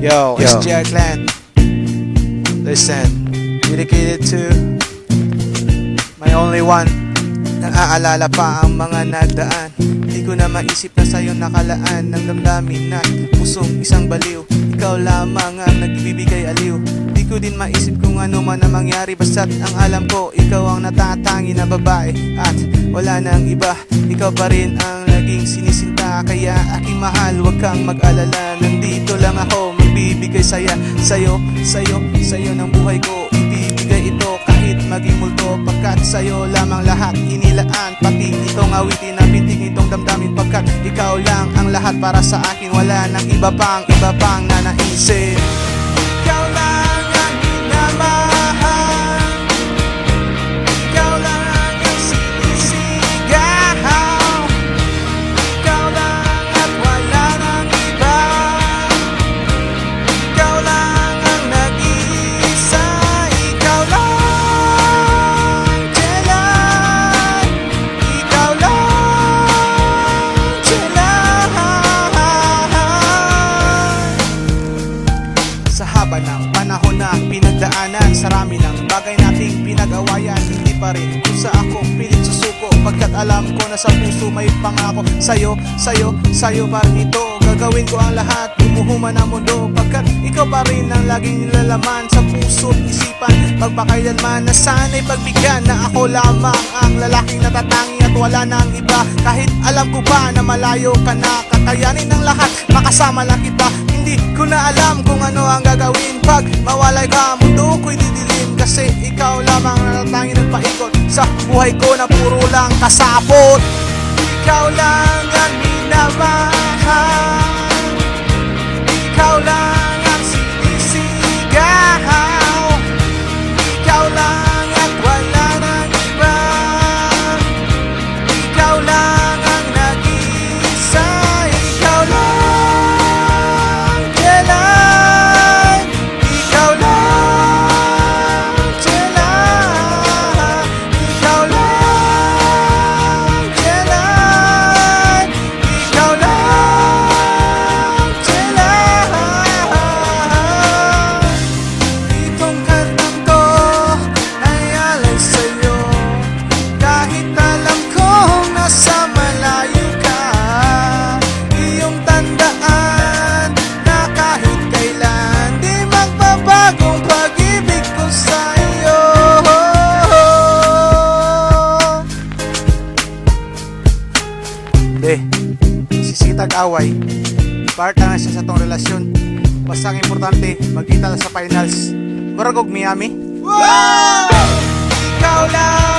Yo, it's GI Clan. Listen, dedicated to my only one. Naaalala pa ang mga nagdaan. Di ko na maisip na sa'yo nakalaan ng damdamin na pusong isang baliw. Ikaw lamang ang nagbibigay aliw. Di ko din maisip kung ano man ang mangyari. Basta't ang alam ko, ikaw ang natatangi na babae. At wala nang iba, ikaw pa rin ang naging sinisinta. Kaya aking mahal, huwag kang mag-alala. Nandito lang ako, magbibigay saya sa'yo ng buhay ko. Ibibigay ito kahit maging multo. Pagkat sa'yo lamang lahat inilaan. Pati itong awitin na pintig itong damdamin. Pagkat ikaw lang ang lahat para sa akin. Wala nang iba pang na naisip. Ikaw lang ang minamahal. Ikaw lang ang sinisigaw. Ikaw lang at wala nang iba. Ikaw lang ang nag-iisa. Ikaw lang, Jelay. Ikaw lang, Jelay. Sa haba ng panahon na pinagdaanan, sa rami ng bagay nating pinag-awayan, hindi pa rin kusa akong pilit susuko. Pagkat alam ko na sa puso may pangako. Sa'yo pa rin ito. Gagawin ko ang lahat, bumuhuman ang mundo. Pagkat ikaw pa rin ang laging nilalaman sa puso't isipan. Magpakailanman na sana'y pagbigyan na ako lamang ang lalaking natatangi at wala nang iba. Kahit alam ko pa na malayo ka na, kakayanin ng lahat, makasama lang kita. Hindi ko na alam kung ano ang gagawin pag mawalay ka, mundo ko'y didilim. Kasi ikaw lamang ang natatanging nagpaikot sa buhay ko na puro lang kasapot. Ikaw lang ang minamahal. Ikaw lang ang sinisigaw. Ikaw lang at wala nang iba. Ikaw lang ang nag-iisa. Ikaw lang, Jelay. Ikaw lang, Jelay. Ikaw lang, Jelay. Ikaw lang, Jelay. Itong kantang to ay alay sa'yo. Kahit alam kong nasa malayo ka, iyong tandaan na kahit kailan di magbabagong pag-ibig ko sa'yo. Sisitag away, part na siya sa tong relasyon. Basta ang importante, magkita sa finals. Murag og Miami. Wow! Ikaw lang